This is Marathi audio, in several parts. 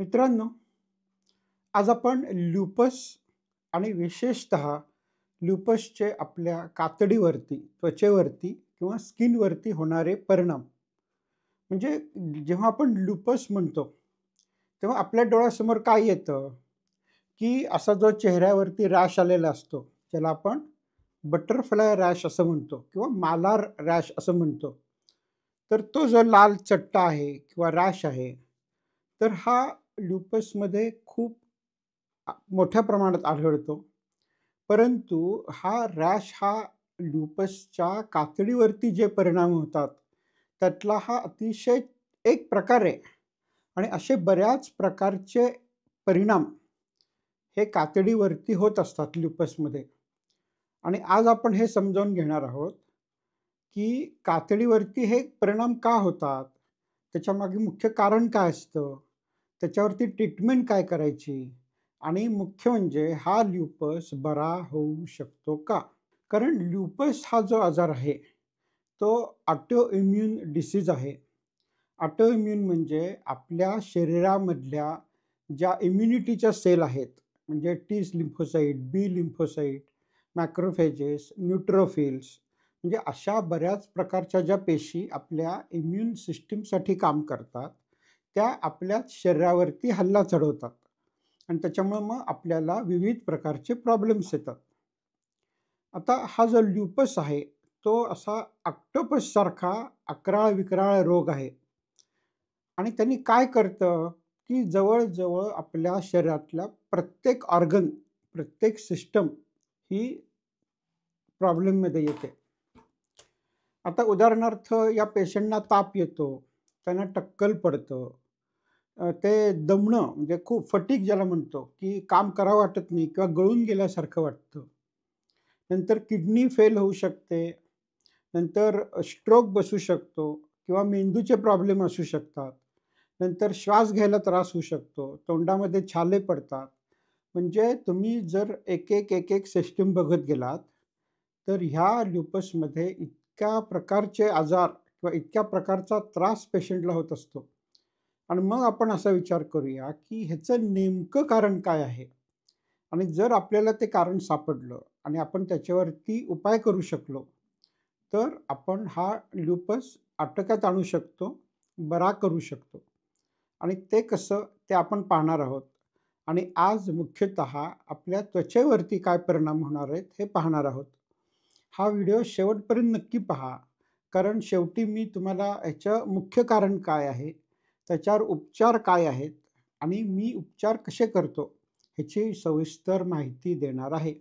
मित्रांनो, आज आपण ल्युपस आणि विशेषतः ल्युपसचे आपल्या कातडीवरती, त्वचेवरती किंवा स्किनवरती होणारे परिणाम, म्हणजे जेव्हा आपण ल्युपस म्हणतो, तेव्हा आपल्या डोळ्यासमोर काय येतं, की असा जो चेहऱ्यावरती रॅश आलेला असतो, ज्याला आपण बटरफ्लाय रॅश असं म्हणतो किंवा मालार रॅश असं म्हणतो. तर तो जो लाल चट्टा आहे किंवा रॅश आहे, तर हा ल्युपसमध्ये खूप मोठ्या प्रमाणात आढळतो. परंतु हा रॅश हा ल्युपसच्या कातडीवरती जे परिणाम होतात, त्यातला हा अतिशय एक प्रकार आहे आणि असे बऱ्याच प्रकारचे परिणाम हे कातडीवरती होत असतात ल्युपसमध्ये. आणि आज आपण हे समजावून घेणार आहोत, की कातडीवरती हे परिणाम का होतात? त्याच्यामागे मुख्य कारण काय असतं? त्याच्यावरती ट्रीटमेंट काय करायची? आणि मुख्य म्हणजे हा ल्युपस बरा होऊ शकतो का? कारण ल्युपस हा जो आजार आहे, तो ऑटो इम्यून डिसीज आहे. ऑटो इम्यून म्हणजे आपल्या शरीरामधल्या ज्या इम्युनिटीच्या सेल आहेत, म्हणजे टी लिम्फोसाइट, बी लिम्फोसाइट, मॅक्रोफेजेस, न्यूट्रोफिल्स, म्हणजे अशा बऱ्याच प्रकारच्या ज्या पेशी आपल्या इम्यून सिस्टीमसाठी काम करतात, त्या आपल्या शरीरावरती हल्ला चढवतात आणि त्याच्यामुळे मग आपल्याला विविध प्रकारचे प्रॉब्लेम्स येतात. आता हा जो ल्युपस आहे, तो असा ऑक्टोपससारखा अकराळ-विकराळ रोग आहे आणि त्यांनी काय करतं, की जवळ-जवळ आपल्या शरीरातल्या प्रत्येक ऑर्गन, प्रत्येक सिस्टम ही प्रॉब्लेममध्ये येते. आता उदाहरणार्थ या पेशंटना ताप येतो, त्यांना टक्कल पडतं, ते दमणं म्हणजे खूप फटीग ज्याला म्हणतो, की काम करावं वाटत नाही किंवा गळून गेल्यासारखं वाटतं. नंतर किडनी फेल होऊ शकते. नंतर स्ट्रोक बसू शकतो किंवा मेंदूचे प्रॉब्लेम असू शकतात. नंतर श्वास घ्यायला त्रास होऊ शकतो. तोंडामध्ये छाले पडतात. म्हणजे तुम्ही जर एक-एक सिस्टम बघत गेलात, तर ह्या ल्युपसमध्ये इतक्या प्रकारचे आजार किंवा इतक्या प्रकारचा त्रास पेशंटला होत असतो. आणि मग आपण असा विचार करूया, की ह्याचं नेमकं कारण काय आहे? आणि जर आपल्याला ते कारण सापडलं आणि आपण त्याच्यावरती उपाय करू शकलो, तर आपण हा ल्युपस आटोक्यात आणू शकतो, बरा करू शकतो. आणि ते कसं ते आपण पाहणार आहोत. आणि आज मुख्यतः आपल्या त्वचेवरती काय परिणाम होणार आहेत हे पाहणार आहोत. हा व्हिडिओ शेवटपर्यंत नक्की पहा. कारण शेवटी मी तुम्हाला ह्याचं मुख्य कारण काय आहे, त्याच्यावर उपचार काय आहेत आणि मी उपचार कसे करतो, ह्याची सविस्तर माहिती देणार आहे.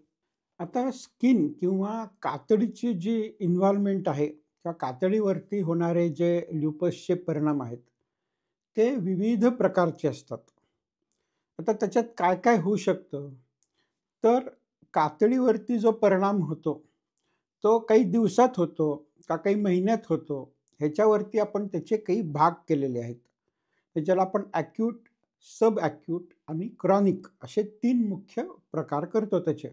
आता स्किन किंवा कातडीची जी इन्व्हॉल्वमेंट आहे किंवा कातडीवरती होणारे जे ल्युपसचे परिणाम आहेत, ते विविध प्रकारचे असतात. आता त्याच्यात काय-काय होऊ शकतं? तर कातडीवरती जो परिणाम होतो, तो काही दिवसात होतो का काही महिन्यात होतो, ह्याच्यावरती आपण त्याचे काही भाग केलेले आहेत. त्याच्याला आपण ॲक्यूट, सब ॲक्यूट आणि क्रॉनिक असे 3 मुख्य प्रकार करतो त्याचे.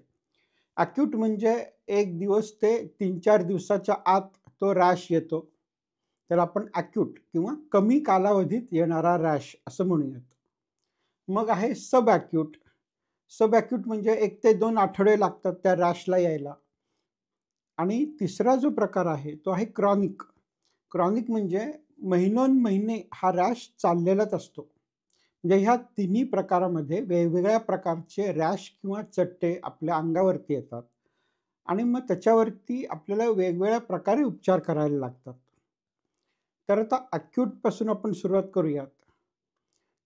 ॲक्यूट म्हणजे 1 दिवस ते 3-4 दिवसाच्या आत तो रॅश येतो. त्याला आपण ॲक्यूट किंवा कमी कालावधीत येणारा रॅश असं म्हणूयात. मग आहे सब ॲक्यूट. सब ॲक्यूट म्हणजे 1 ते 2 आठवडे लागतात त्या रॅशला यायला. आणि तिसरा जो प्रकार आहे तो आहे क्रॉनिक. क्रॉनिक म्हणजे महिनोन-महिने हा रॅश चाललेलाच असतो. म्हणजे ह्या तिन्ही प्रकारामध्ये वेगवेगळ्या प्रकारचे रॅश किंवा चट्टे आपल्या अंगावरती येतात आणि मग त्याच्यावरती आपल्याला वेगवेगळ्या प्रकारे उपचार करायला लागतात. तर आता अक्यूटपासून आपण सुरुवात करूयात,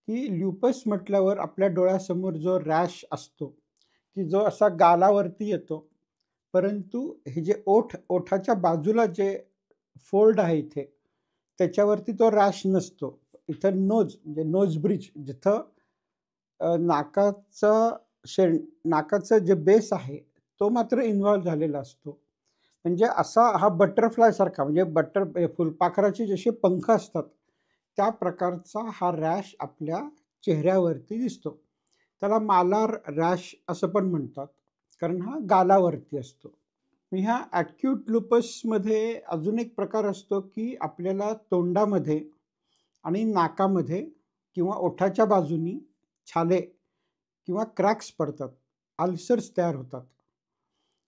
की ल्युपस म्हटल्यावर आपल्या डोळ्यासमोर जो रॅश असतो, की जो असा गालावरती येतो. परंतु हे जे ओठाच्या बाजूला जे फोल्ड आहे इथे, त्याच्यावरती तो रॅश नसतो. इथं नोज म्हणजे नोज ब्रिज जिथं नाकाचा नाकाचं जे बेस आहे, तो मात्र इन्व्हॉल्व झालेला असतो. म्हणजे असा हा बटरफ्लायसारखा म्हणजे फुलपाखराचे जसे पंख असतात, त्या प्रकारचा हा रॅश आपल्या चेहऱ्यावरती दिसतो. त्याला मालार रॅश असं पण म्हणतात, कारण हा गालावरती असतो. ह्या ॲक्यूट लुपसमध्ये अजून एक प्रकार असतो, की आपल्याला तोंडामध्ये आणि नाकामध्ये किंवा ओठाच्या बाजूनी छाले किंवा क्रॅक्स पडतात, अल्सर्स तयार होतात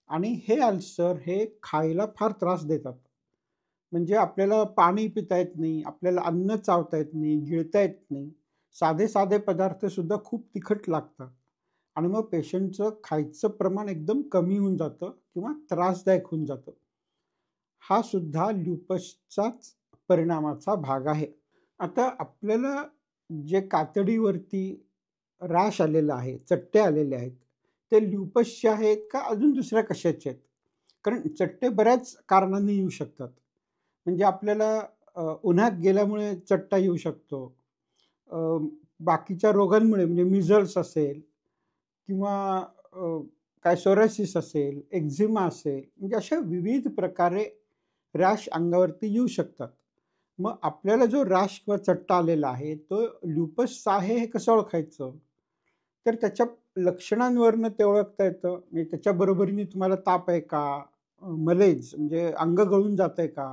आणि हे अल्सर हे खायला फार त्रास देतात. म्हणजे आपल्याला पाणी पिता येत नाही, आपल्याला अन्न चावता येत नाही, गिळता येत नाही. साधे-साधे पदार्थसुद्धा खूप तिखट लागतात आणि मग पेशंटचं खायचं प्रमाण एकदम कमी होऊन जातं किंवा त्रासदायक होऊन जातं. हा सुद्धा ल्युपसचाच परिणामाचा भाग आहे. आता आपल्याला जे कातडीवरती रॅश आलेलं आहे, चट्टे आलेले आहेत, ते ल्युपसचे आहेत का अजून दुसऱ्या कशाचे आहेत? कारण चट्टे बऱ्याच कारणांनी येऊ शकतात. म्हणजे आपल्याला उन्हात गेल्यामुळे चट्टा येऊ शकतो. अ, बाकीच्या रोगांमुळे म्हणजे मिझल्स असेल किंवा अ, काय सोरायसिस असेल, एक्झिमा असेल, म्हणजे अशा विविध प्रकारे रॅश अंगावरती येऊ शकतात. मग आपल्याला जो रॅश किंवा चट्टा आलेला आहे, तो ल्युपसचा आहे हे कसं ओळखायचं? तर त्याच्या लक्षणांवरनं ते ओळखता येतं. म्हणजे त्याच्या बरोबरीने तुम्हाला ताप आहे का? मलेज म्हणजे अंग गळून जातंय का?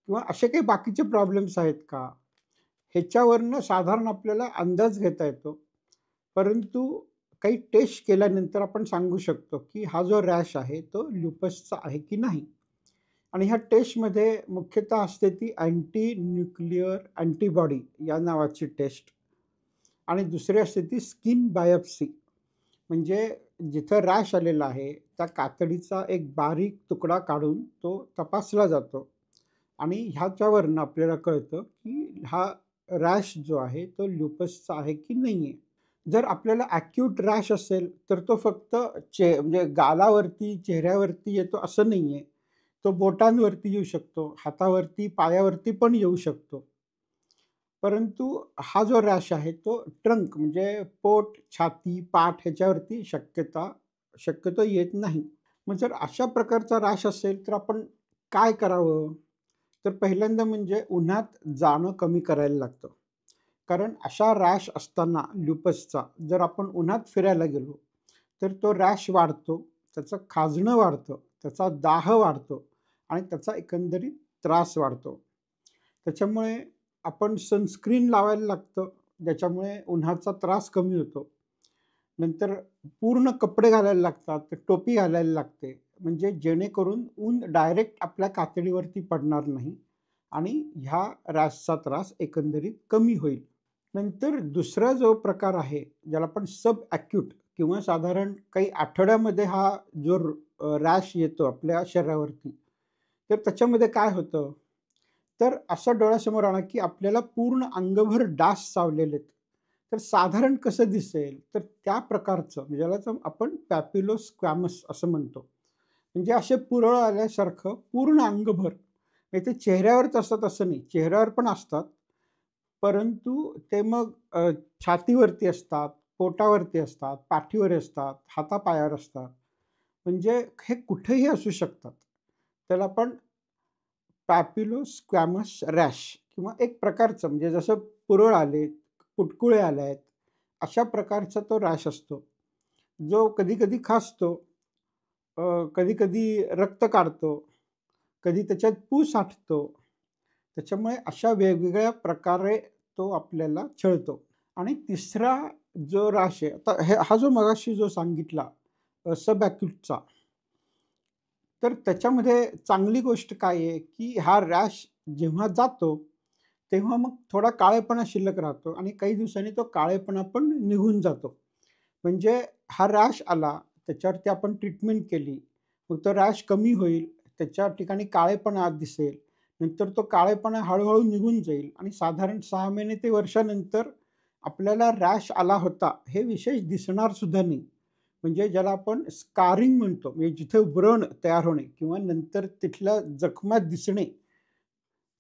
किंवा असे काही बाकीचे प्रॉब्लेम्स आहेत का? ह्याच्यावरनं साधारण आपल्याला अंदाज घेता येतो. परंतु काही टेस्ट केल्यानंतर आपण सांगू शकतो, की हा जो रॅश आहे तो ल्युपसचा आहे की नाही. आणि ह्या टेस्टमध्ये मुख्यतः असते ती अँटी न्यूक्लिअर अँटीबॉडी या नावाची टेस्ट आणि दुसरी असते ती स्किन बायोप्सी. म्हणजे जिथं रॅश आलेला आहे, त्या कातडीचा एक बारीक तुकडा काढून तो तपासला जातो आणि ह्याच्यावरनं आपल्याला कळतं, की हा रॅश जो आहे तो ल्युपसचा आहे की नाहीये. जर आपल्याला ॲक्यूट रॅश असेल, तर तो फक्त म्हणजे गालावरती, चेहऱ्यावरती येतो असं नाहीये. तो बोटांवरती येऊ शकतो, हातावरती, पायावरती पण येऊ शकतो. परंतु हा जो रॅश आहे तो ट्रंक म्हणजे पोट, छाती, पाठ ह्याच्यावरती शक्यतो येत नाही. मग जर अशा प्रकारचा रॅश असेल, तर आपण काय करावं? तर पहिल्यांदा म्हणजे उन्हात जाणं कमी करायला लागतं. कारण अशा रॅश असताना ल्युपसचा जर आपण उन्हात फिरायला गेलो, तर तो रॅश वाढतो, त्याचं खाजणं वाढतं, त्याचा दाह वाढतो आणि त्याचा एकंदरीत त्रास वाढतो. त्याच्यामुळे आपण सनस्क्रीन लावायला लागतं, ज्याच्यामुळे उन्हाचा त्रास कमी होतो. नंतर पूर्ण कपडे घालायला लागतात, टोपी घालायला लागते, म्हणजे जेणेकरून ऊन डायरेक्ट आपल्या कातडीवरती पडणार नाही आणि ह्या रॅशचा त्रास एकंदरीत कमी होईल. नंतर दुसरा जो प्रकार आहे, ज्याला आपण सब ॲक्यूट किंवा साधारण काही आठवड्यामध्ये हा जो रॅश येतो आपल्या शरीरावरती, तर त्याच्यामध्ये काय होतं, तर असं डोळ्यासमोर आणा, की आपल्याला पूर्ण अंगभर डास चावलेले आहेत. तर साधारण कसं दिसेल, तर त्या प्रकारचं म्हणजे ज्याला आपण पॅपिलोस्क्वॅमस असं म्हणतो. म्हणजे असे पुरळ आल्यासारखं पूर्ण अंगभर. म्हणजे ते चेहऱ्यावरच असतात असं नाही. चेहऱ्यावर पण असतात. परंतु ते मग छातीवरती असतात, पोटावरती असतात, पाठीवर असतात, हातापायावर असतात. म्हणजे हे कुठेही असू शकतात. त्याला आपण पॅपिलोस्क्वॅमस रॅश किंवा एक प्रकारचं म्हणजे जसं पुरळ आले, पुटकुळे आल्या आहेत, अशा प्रकारचा तो रॅश असतो. जो कधी-कधी खाजतो, कधी-कधी रक्त काढतो, कधी त्याच्यात पू साठतो. त्याच्यामुळे अशा वेगवेगळ्या प्रकारे तो आपल्याला छळतो. आणि तिसरा जो रॅश आहे, आता हा जो मगाशी जो सांगितला सब ॲक्यूटचा, तर त्याच्यामध्ये चांगली गोष्ट काय आहे, की हा रॅश जेव्हा जातो, तेव्हा मग थोडा काळेपणा शिल्लक राहतो आणि काही दिवसांनी तो काळेपणा पण निघून जातो. म्हणजे हा रॅश आला, त्याच्यावरती आपण ट्रीटमेंट केली, मग तो रॅश कमी होईल, त्याच्या ठिकाणी काळेपणा दिसेल. नंतर तो काळेपणा हळू निघून जाईल आणि साधारण 6 महिने ते वर्षानंतर आपल्याला रॅश आला होता, हे विशेष दिसणार सुद्धा नाही. म्हणजे ज्याला आपण स्कारिंग म्हणतो, म्हणजे जिथे व्रण तयार होणे किंवा नंतर तिथल्या जखमा दिसणे,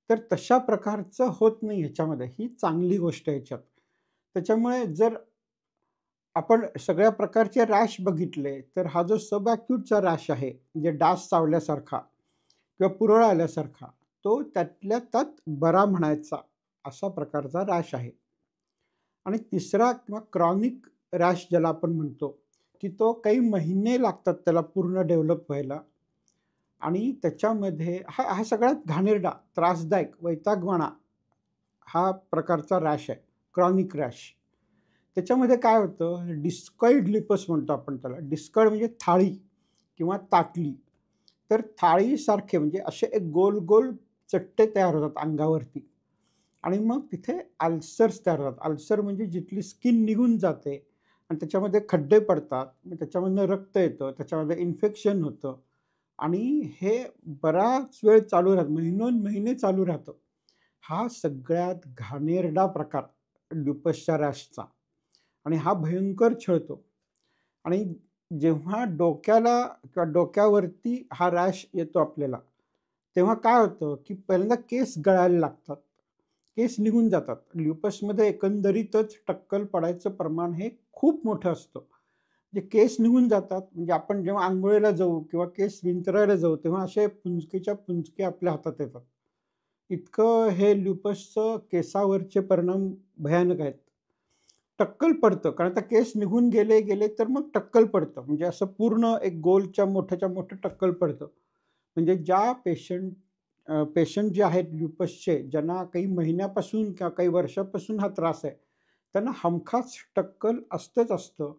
तर तशा प्रकारचं होत नाही ह्याच्यामध्ये. ही चांगली गोष्ट आहे ह्याच्यात. त्याच्यामुळे जर आपण सगळ्या प्रकारचे रॅश बघितले, तर हा जो सब ॲक्यूटचा रॅश आहे, म्हणजे डास चावल्यासारखा किंवा पुरळ आल्यासारखा, तो त्यातल्या त्यात बरा म्हणायचा, असा प्रकारचा रॅश आहे. आणि तिसरा किंवा क्रॉनिक रॅश ज्याला आपण म्हणतो, की तो काही महिने लागतात त्याला पूर्ण डेव्हलप व्हायला आणि त्याच्यामध्ये हा हा सगळ्यात घाणेरडा, त्रासदायक, वैतागवाणा हा प्रकारचा रॅश आहे, क्रॉनिक रॅश. त्याच्यामध्ये काय होतं, डिस्कॉइड लिपस म्हणतो आपण त्याला. डिस्कॉइड म्हणजे थाळी किंवा ताटली. तर थाळीसारखे म्हणजे असे एक गोल-गोल चट्टे तयार होतात अंगावरती आणि मग तिथे अल्सर्स तयार होतात. अल्सर म्हणजे जिथली स्किन निघून जाते आणि त्याच्यामध्ये खड्डे पडतात. मग त्याच्यामधनं रक्त येतं, त्याच्यामध्ये इन्फेक्शन होतं आणि हे बराच वेळ चालू राहतं. महिनोन-महिने चालू राहतं. हा सगळ्यात घाणेरडा प्रकार ल्युपसच्या रॅशचा आणि हा भयंकर छळतो. आणि जेव्हा डोक्याला किंवा डोक्यावरती हा रॅश येतो आपल्याला, तेव्हा काय होतं, की पहिल्यांदा केस गळायला लागतात. केस निघून जातात. ल्युपसमध्ये एकंदरीतच टक्कल पडायचं प्रमाण हे खूप मोठं असतं. म्हणजे केस निघून जातात, म्हणजे आपण जेव्हा अंघोळीला जाऊ किंवा केस विंचरायला जाऊ, तेव्हा असे पुंजकीच्या पुंजके आपल्या हातात येतात. इतकं हे ल्युपसचं केसावरचे परिणाम भयानक आहेत. टक्कल पडतं, कारण आता केस निघून गेले तर मग टक्कल पडतं. म्हणजे असं पूर्ण एक गोलच्या मोठ्याच्या मोठं टक्कल पडतं. म्हणजे ज्या पेशंट जे आहेत ल्युपसचे, ज्यांना काही महिन्यापासून किंवा काही वर्षापासून हा त्रास आहे, त्यांना हमखास टक्कल असतंच असतं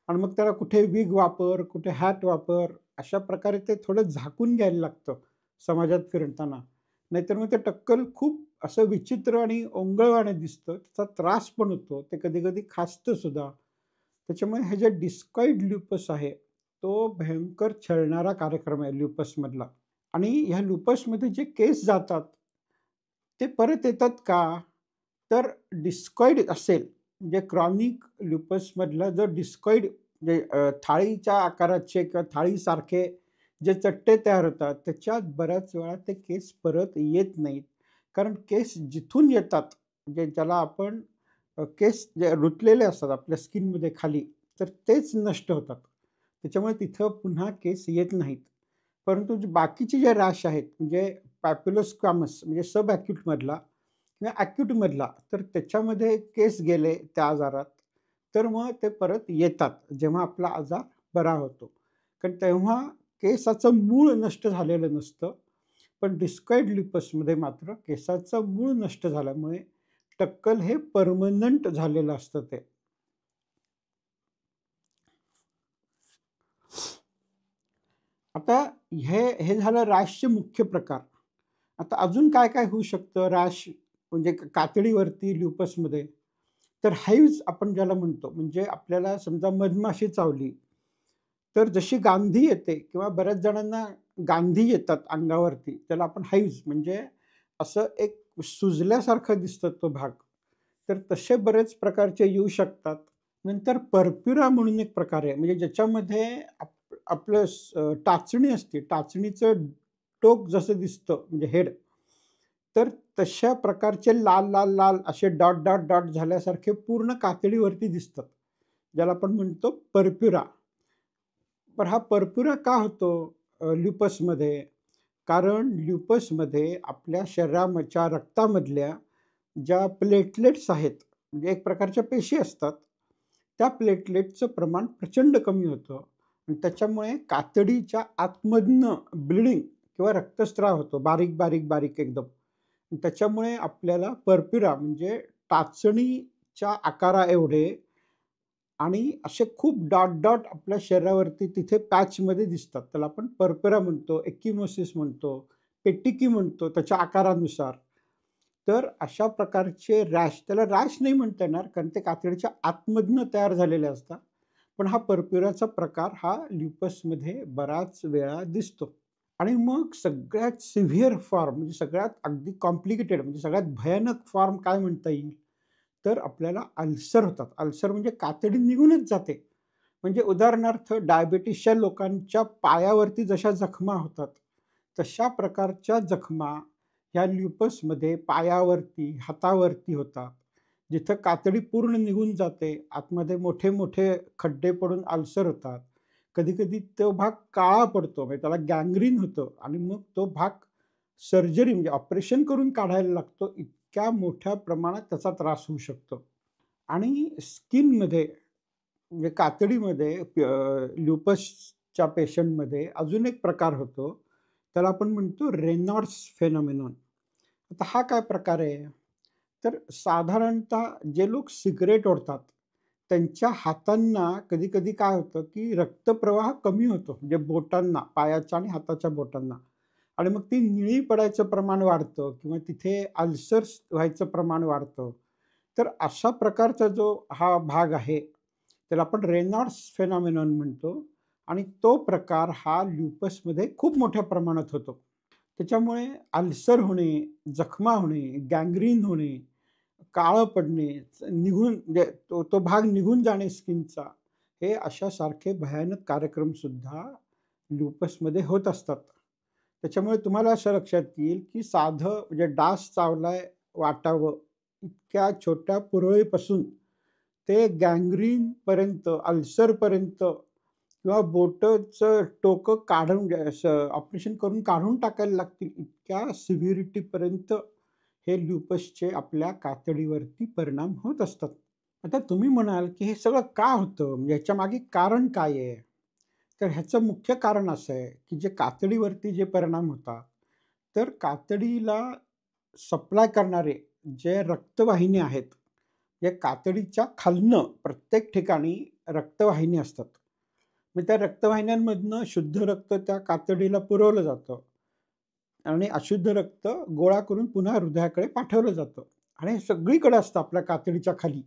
आणि मग त्याला कुठे विग वापर, कुठे हॅट वापर, अशा प्रकारे ते थोडं झाकून घ्यायला लागतं समाजात फिरताना. नाहीतर मग ते टक्कल खूप असं विचित्र आणि ओंगळवाणं दिसतं. त्याचा त्रास पण होतो. ते कधी-कधी खाजतं सुद्धा. त्याच्यामुळे हे जे डिस्कॉइड ल्युपस आहे, तो भयंकर छळणारा कार्यक्रम आहे ल्युपसमधला. आणि ह्या लुपसमध्ये जे केस जातात, ते परत येतात का? तर डिस्कॉइड असेल, म्हणजे क्रॉनिक लुपसमधला जर डिस्कॉइड म्हणजे थाळीच्या आकाराचे किंवा थाळीसारखे जे चट्टे तयार होतात, त्याच्यात बऱ्याच वेळा ते केस परत येत नाहीत. कारण केस जिथून येतात, म्हणजे ज्याला आपण केस जे रुतलेले असतात आपल्या स्किनमध्ये खाली, तर तेच नष्ट होतात. त्याच्यामुळे तिथं पुन्हा केस येत नाहीत. परंतु जे बाकीचे जे रॅश आहेत, म्हणजे पॅप्युलोस्क्वामस म्हणजे सब ॲक्यूटमधला किंवा ॲक्यूटमधला, तर त्याच्यामध्ये केस गेले त्या आजारात, तर मग ते परत येतात, जेव्हा आपला आजार बरा होतो. कारण तेव्हा केसाचं मूळ नष्ट झालेलं नसतं. पण डिस्कॉइड ल्युपसमध्ये मात्र केसाचं मूळ नष्ट झाल्यामुळे टक्कल हे पर्मनंट झालेलं असतं ते. आता हे हे झालं रॅशचे मुख्य प्रकार. आता अजून काय-काय होऊ शकतं रॅश म्हणजे कातडीवरती ल्युपसमध्ये? तर हाईव्हज आपण ज्याला म्हणतो, म्हणजे आपल्याला समजा मधमाशी चावली, तर जशी गांधी येते किंवा बऱ्याच जणांना गांधी येतात अंगावरती, त्याला आपण हाईव्हज म्हणजे असं एक सुजल्यासारखं दिसतं तो भाग. तर तसे बरेच प्रकारचे येऊ शकतात. नंतर परप्युरा म्हणून एक प्रकार आहे, म्हणजे ज्याच्यामध्ये आपलं टाचणी असते. टाचणीचं टोक जसं दिसतं म्हणजे हेड, तर तशा प्रकारचे लाल, लाल, लाल असे डॉट, डॉट, डॉट झाल्यासारखे पूर्ण कातडीवरती दिसतात. ज्याला आपण म्हणतो परप्युरा. पण हा परपुरा का होतो ल्युपसमध्ये? कारण ल्युपसमध्ये आपल्या शरीराच्या रक्तामधल्या ज्या प्लेटलेट्स आहेत, म्हणजे एक प्रकारच्या पेशी असतात, त्या प्लेटलेटचं प्रमाण प्रचंड कमी होतं आणि त्याच्यामुळे कातडीच्या आतमधनं ब्लीडिंग किंवा रक्तस्राव होतो बारीक, बारीक, बारीक एकदम. त्याच्यामुळे आपल्याला परप्युरा म्हणजे टाचणीच्या आकाराएवढे आणि असे खूप डॉट-डॉट आपल्या शरीरावरती तिथे पॅचमध्ये दिसतात. त्याला आपण परपेरा म्हणतो, एक्किमोसिस म्हणतो, पेटिकी म्हणतो त्याच्या आकारानुसार. तर अशा प्रकारचे रॅश, त्याला रॅश नाही म्हणता येणार कारण ते कातडीच्या आतमधनं तयार झालेले असतात. पण हा परप्युराचा प्रकार हा ल्युपसमध्ये बराच वेळा दिसतो. आणि मग सगळ्यात सिव्हिअर फॉर्म म्हणजे सगळ्यात अगदी कॉम्प्लिकेटेड म्हणजे सगळ्यात भयानक फॉर्म काय म्हणता येईल? तर आपल्याला अल्सर होतात. अल्सर म्हणजे कातडी निघूनच जाते. म्हणजे उदाहरणार्थ डायबिटीसच्या लोकांच्या पायावरती जशा जखमा होतात, तशा प्रकारच्या जखमा ह्या ल्युपसमध्ये पायावरती, हातावरती होतात. जिथं कातडी पूर्ण निघून जाते, आतमध्ये मोठे-मोठे खड्डे पडून अल्सर होतात. कधी-कधी तो भाग काळा पडतो, म्हणजे त्याला गँग्रीन होतं आणि मग तो भाग सर्जरी म्हणजे ऑपरेशन करून काढायला लागतो. इतक्या मोठ्या प्रमाणात त्याचा त्रास होऊ शकतो. आणि स्किनमध्ये म्हणजे कातडीमध्ये ल्युपसच्या पेशंटमध्ये अजून एक प्रकार होतो. त्याला आपण म्हणतो रेनॉल्ड्स फेनॉमेनॉन. आता हा काय प्रकार आहे? तर साधारणतः जे लोक सिगारेट ओढतात, त्यांच्या हातांना कधी-कधी काय होतं, की रक्तप्रवाह कमी होतो. म्हणजे बोटांना, पायाच्या आणि हाताच्या बोटांना आणि मग ती निळी पडायचं प्रमाण वाढतं किंवा तिथे अल्सर्स व्हायचं प्रमाण वाढतं. तर अशा प्रकारचा जो हा भाग आहे, त्याला आपण रेनॉल्ड्स फेनॉमेनॉन म्हणतो आणि तो प्रकार हा ल्युपसमध्ये खूप मोठ्या प्रमाणात होतो. त्याच्यामुळे अल्सर होणे, जखमा होणे, गँग्रीन होणे, काळं पडणे, निघून म्हणजे तो तो भाग निघून जाणे स्किनचा, हे अशासारखे भयानक कार्यक्रमसुद्धा ल्युपसमध्ये होत असतात. त्याच्यामुळे तुम्हाला असं लक्षात येईल, की साधं म्हणजे डास चावलाय वाटावं, इतक्या छोट्या पुरळीपासून ते गँग्रीनपर्यंत, अल्सरपर्यंत किंवा बोटचं टोकं काढून म्हणजे असं ऑपरेशन करून काढून टाकायला लागतील, इतक्या सिव्हिरिटीपर्यंत हे ल्युपसचे आपल्या कातडीवरती परिणाम होत असतात. आता तुम्ही म्हणाल, की हे सगळं का होतं? म्हणजे ह्याच्यामागे कारण काय आहे? तर ह्याचं मुख्य कारण असं आहे, की जे कातडीवरती जे परिणाम होतात, तर कातडीला सप्लाय करणारे जे रक्तवाहिन्या आहेत, या कातडीच्या खालनं प्रत्येक ठिकाणी रक्तवाहिन्या असतात. मग त्या रक्तवाहिन्यांमधनं शुद्ध रक्त त्या कातडीला पुरवलं जातं आणि अशुद्ध रक्त गोळा करून पुन्हा हृदयाकडे पाठवलं जातं आणि हे सगळीकडे असतं आपल्या कातडीच्या खाली.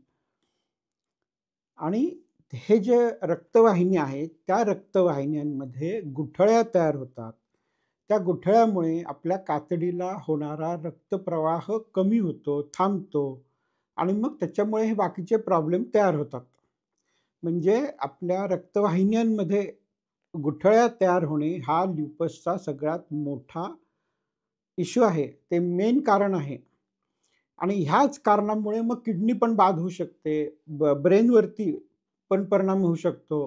आणि हे जे रक्तवाहिन्या आहेत, त्या रक्तवाहिन्यांमध्ये गुठळ्या तयार होतात. त्या गुठळ्यामुळे आपल्या कातडीला होणारा रक्तप्रवाह कमी होतो, थांबतो आणि मग त्याच्यामुळे हे बाकीचे प्रॉब्लेम तयार होतात. म्हणजे आपल्या रक्तवाहिन्यांमध्ये गुठळ्या तयार होणे हा ल्युपसचा सगळ्यात मोठा इश्यू आहे. ते मेन कारण आहे. आणि ह्याच कारणामुळे मग किडनी पण बाद होऊ शकते. ब्रेनवरती पण परिणाम होऊ शकतो.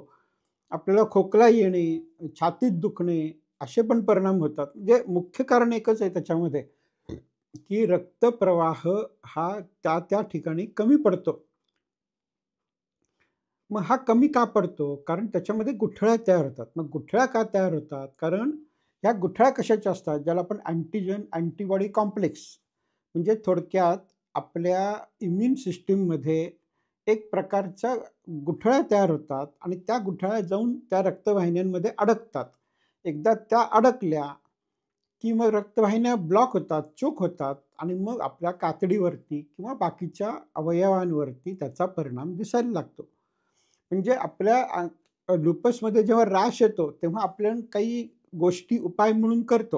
आपल्याला खोकला येणे, छातीत दुखणे असे पण परिणाम होतात. म्हणजे मुख्य कारण एकच आहे त्याच्यामध्ये, की रक्तप्रवाह हा त्या ठिकाणी कमी पडतो. मग हा कमी का पडतो? कारण त्याच्यामध्ये गुठळ्या तयार होतात. मग गुठळ्या का तयार होतात? कारण ह्या गुठळ्या कशाच्या असतात? ज्याला आपण अँटिजन अँटिबॉडी कॉम्प्लेक्स म्हणजे थोडक्यात आपल्या इम्यून सिस्टममध्ये एक प्रकारच्या गुठळ्या तयार होतात आणि त्या गुठळ्या जाऊन त्या रक्तवाहिन्यांमध्ये अडकतात. एकदा त्या अडकल्या, की मग रक्तवाहिन्या ब्लॉक होतात, चोक होतात आणि मग आपल्या कातडीवरती किंवा बाकीच्या अवयवांवरती त्याचा परिणाम दिसायला लागतो. म्हणजे आपल्या लुपसमध्ये जेव्हा रॅश येतो, तेव्हा आपण काही गोष्टी उपाय म्हणून करतो.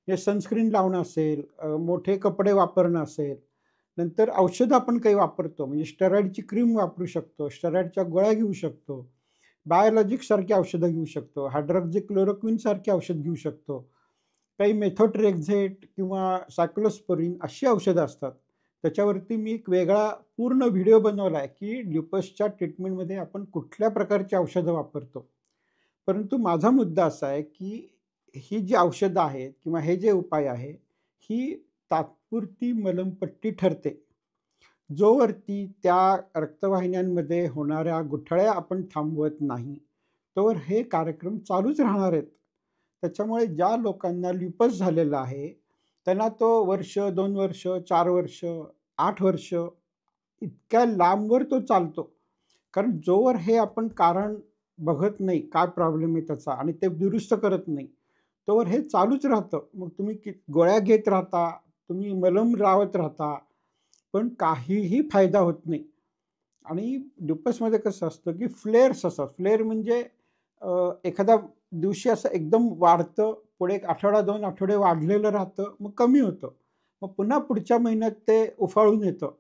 म्हणजे सनस्क्रीन लावणं असेल, मोठे कपडे वापरणं असेल, नंतर औषधं आपण काही वापरतो. म्हणजे स्टेरॉइडची क्रीम वापरू शकतो, स्टेरॉइडच्या गोळ्या घेऊ शकतो, बायोलॉजिक्ससारखी औषधं घेऊ शकतो, हायड्रॉक्झिक्लोरोक्विनसारखी औषध घेऊ शकतो. काही मेथोट्रेक्झेट किंवा सायक्लोस्पोरिन अशी औषधं असतात. त्याच्यावरती मी एक वेगळा पूर्ण व्हिडिओ बनवला आहे, की ल्युपसच्या ट्रीटमेंटमध्ये आपण कुठल्या प्रकारची औषधं वापरतो. परंतु माझा मुद्दा असा आहे, की ही जी औषधं आहेत किंवा हे जे उपाय आहे, ही तात्पुरती मलमपट्टी ठरते. जोवरती त्या रक्तवाहिन्यांमध्ये होणाऱ्या गुठळ्या आपण थांबवत नाही, तोवर हे कार्यक्रम चालूच राहणार आहेत. त्याच्यामुळे ज्या लोकांना ल्युपस झालेला आहे, त्यांना तो वर्ष, 2 वर्ष, 4 वर्ष, 8 वर्ष इतक्या लांबवर तो चालतो. कारण जोवर हे आपण कारण बघत नाही, काय प्रॉब्लेम आहे त्याचा आणि ते दुरुस्त करत नाही, तोवर हे चालूच राहतं. मग तुम्ही गोळ्या घेत राहता, तुम्ही मलम लावत राहता, पण काहीही फायदा होत नाही. आणि ल्युपसमध्ये कसं असतं, की फ्लेअर्स असतात. फ्लेअर म्हणजे एखाद्या दिवशी असं एकदम वाढतं, पुढे 1 आठवडा, 2 आठवडे वाढलेलं राहतं, मग कमी होतं. मग पुन्हा पुढच्या महिन्यात ते उफाळून येतं.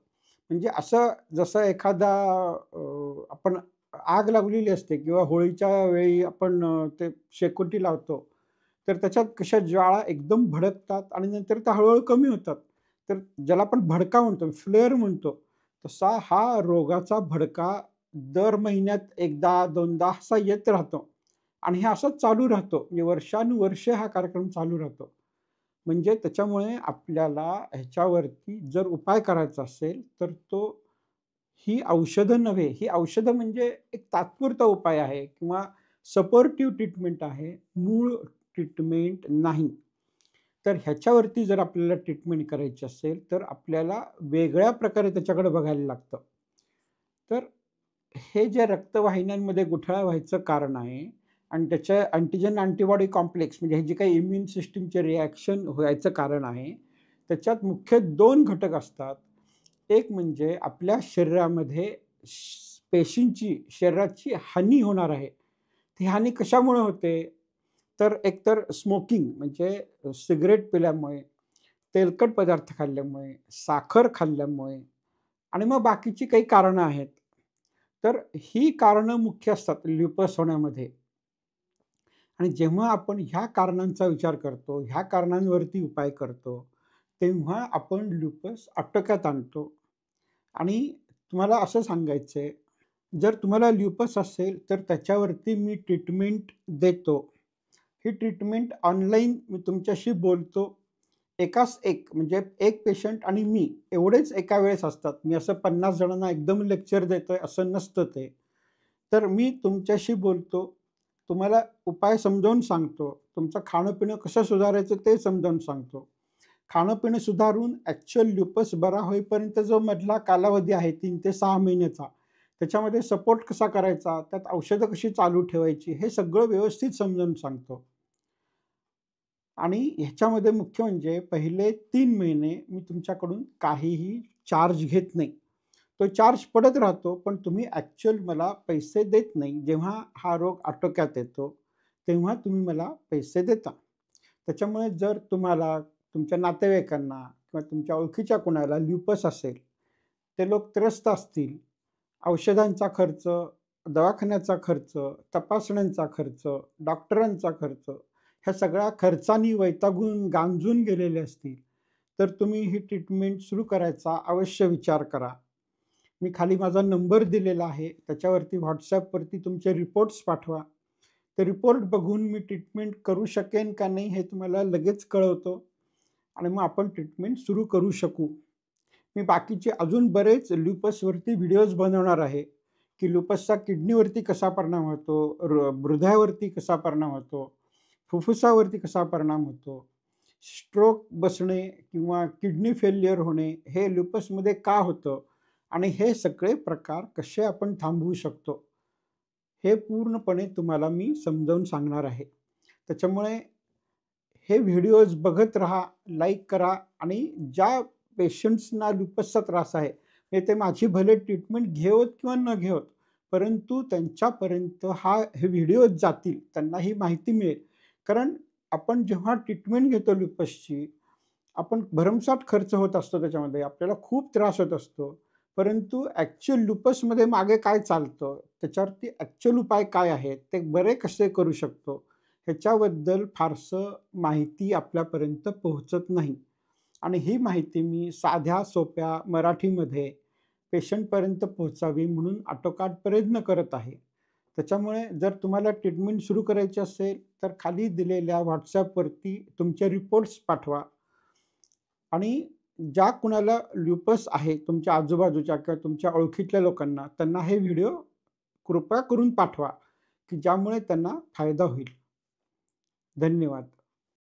म्हणजे असं जसं एखादा आपण आग लावलेली असते किंवा होळीच्या वेळी आपण ते शेकोटी लावतो. तर त्याच्यात कशा ज्वाळा एकदम भडकतात आणि नंतर त्या हळू कमी होतात. तर ज्याला आपण भडका म्हणतो, फ्लेअर म्हणतो. तसा हा रोगाचा भडका दर महिन्यात एकदा, दोनदा असा येत राहतो आणि हे असंच चालू राहतो. म्हणजे वर्षानुवर्ष हा कार्यक्रम चालू राहतो. म्हणजे त्याच्यामुळे आपल्याला ह्याच्यावरती जर उपाय करायचा असेल, तर तो ही औषधं नव्हे, ही औषधं म्हणजे एक तात्पुरता उपाय आहे किंवा सपोर्टिव्ह ट्रीटमेंट आहे, मूळ ट्रीटमेंट नाही. तर ह्याच्यावरती जर आपल्याला ट्रीटमेंट करायची असेल, तर आपल्याला वेगळ्या प्रकारे त्याच्याकडे बघायला लागतं. तर हे जे रक्तवाहिन्यांमध्ये गुठळा व्हायचं कारण आहे आणि त्याच्या अँटिजन अँटीबॉडी कॉम्प्लेक्स म्हणजे हे जे काही इम्युन सिस्टमचे रिॲक्शन व्हायचं कारण आहे, त्याच्यात मुख्य 2 घटक असतात. एक म्हणजे आपल्या शरीरामध्ये पेशींची शरीराची हानी होणार आहे. ती हानी कशामुळे होते? तर एकतर स्मोकिंग म्हणजे सिगारेट पिल्यामुळे, तेलकट पदार्थ खाल्ल्यामुळे, साखर खाल्ल्यामुळे आणि मग बाकीची काही कारणं आहेत. तर ही कारणं मुख्य असतात ल्युपस होण्यामध्ये. आणि जेव्हा आपण ह्या कारणांचा विचार करतो, ह्या कारणांवरती उपाय करतो, तेव्हा आपण ल्युपस आटोक्यात आणतो. आणि तुम्हाला असं सांगायचंय, जर तुम्हाला ल्युपस असेल, तर त्याच्यावरती मी ट्रीटमेंट देतो. ही ट्रीटमेंट ऑनलाईन मी तुमच्याशी बोलतो. एकास एक म्हणजे एक पेशंट आणि मी एवढेच एका वेळेस असतात. मी असं 50 जणांना एकदम लेक्चर देतोय असं नसतं ते. तर मी तुमच्याशी बोलतो. तुम्हाला उपाय समजावून सांगतो. तुमचं खाणं-पिणं कसं सुधारायचं ते समजावून सांगतो. खाणं-पिणं सुधारून ॲक्चुअल ल्युपस बरा होईपर्यंत जो मधला कालावधी आहे 3 ते 6 महिन्याचा, त्याच्यामध्ये सपोर्ट कसा करायचा, त्यात औषधं कशी चालू ठेवायची, हे सगळं व्यवस्थित समजावून सांगतो. आणि ह्याच्यामध्ये मुख्य म्हणजे पहिले 3 महिने मी तुमच्याकडून काहीही चार्ज घेत नाही. तो चार्ज पडत राहतो, पण तुम्ही ॲक्चुअल मला पैसे देत नाही. जेव्हा हा रोग आटोक्यात येतो, तेव्हा तुम्ही मला पैसे देता. त्याच्यामुळे जर तुम्हाला तुमच्या नातेवाईकांना किंवा तुमच्या ओळखीच्या कुणाला ल्युपस असेल, ते लोक त्रस्त असतील, औषधांचा खर्च, दवाखान्याचा खर्च, तपासण्यांचा खर्च, डॉक्टरांचा खर्च, ह्या सगळ्या खर्चांनी वैतागून, गांजून गेलेले असतील, तर तुम्ही ही ट्रीटमेंट सुरू करायचा अवश्य विचार करा. मी खाली माझा नंबर दिलेला आहे. त्याच्यावरती WhatsAppवरती तुमचे रिपोर्ट्स पाठवा. ते रिपोर्ट बघून मी ट्रीटमेंट करू शकेन का नाही हे तुम्हाला लगेच कळवतो आणि मग आपण ट्रीटमेंट सुरू करू शकू. मी बाकीचे अजून बरेच ल्युपसवरती व्हिडिओज बनवणार आहे, की ल्युपसचा किडनीवरती कसा परिणाम होतो, हृदयावरती कसा परिणाम होतो, फुफ्फुसावरती कसा परिणाम होतो, स्ट्रोक बसणे किंवा किडनी फेल्युअर होणे हे ल्युपसमध्ये का होतं आणि हे सगळे प्रकार कसे आपण थांबवू शकतो, हे पूर्णपणे तुम्हाला मी समजावून सांगणार आहे. त्याच्यामुळे हे व्हिडिओज बघत राहा, लाईक करा आणि ज्या पेशंट्सना लुपसचा त्रास आहे, म्हणजे ते माझी भले ट्रीटमेंट घेवोत किंवा न घेवोत, परंतु त्यांच्यापर्यंत हे व्हिडिओज जातील, त्यांना ही माहिती मिळेल. कारण आपण जेव्हा ट्रीटमेंट घेतो लुपसची, आपण भरमसाठ खर्च होत असतो त्याच्यामध्ये, आपल्याला खूप त्रास होत असतो. परंतु ॲक्चुअल लुपसमध्ये मागे काय चालतं, त्याच्यावरती ॲक्चुअल उपाय काय आहेत, ते बरे कसे करू शकतो, ह्याच्याबद्दल फारसं माहिती आपल्यापर्यंत पोहोचत नाही. आणि ही माहिती मी साध्या सोप्या मराठीमध्ये पेशंटपर्यंत पोहोचावी म्हणून आटोकाट प्रयत्न करत आहे. त्याच्यामुळे जर तुम्हाला ट्रीटमेंट सुरू करायची असेल, तर खाली दिलेल्या WhatsAppवरती तुमचे रिपोर्ट्स पाठवा आणि ज्या कुणाला ल्युपस आहे तुमच्या आजूबाजूच्या किंवा तुमच्या ओळखीतल्या लोकांना, त्यांना हे व्हिडिओ कृपया करून पाठवा, की ज्यामुळे त्यांना फायदा होईल. धन्यवाद.